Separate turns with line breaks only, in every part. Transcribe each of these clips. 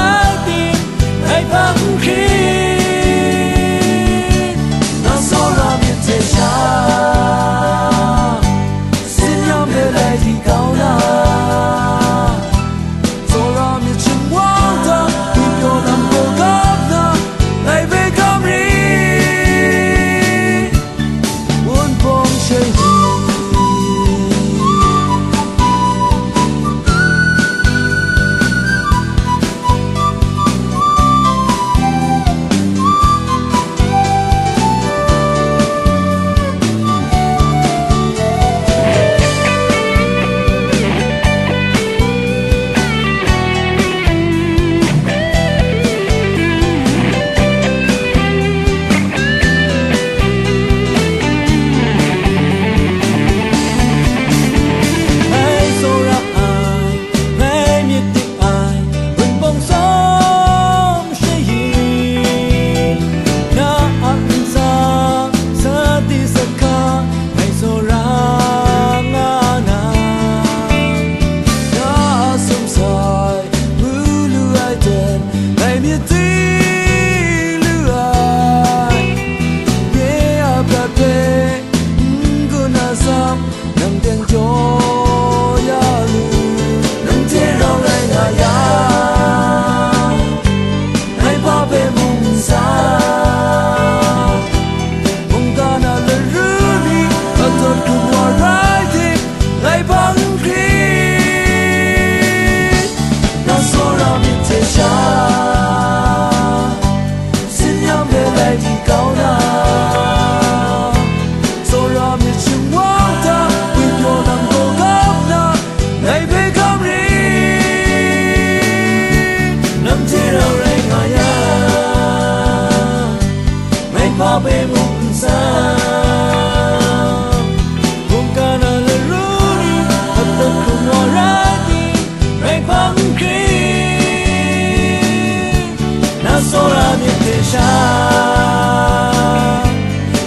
lại tim ngày vắng khi nó gió ra miền thế cha xin nhắm về lại thì cao na gió ra miền chung quang ta mình yo làm cô gấp na lại về cam ri muốn bom shayi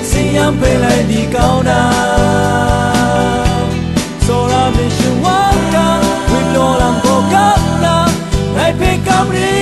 xin nhắm về lại đi cao na rồi là mình chung quanh ta, mình lo làm cô gấp na, ngày về cam ri.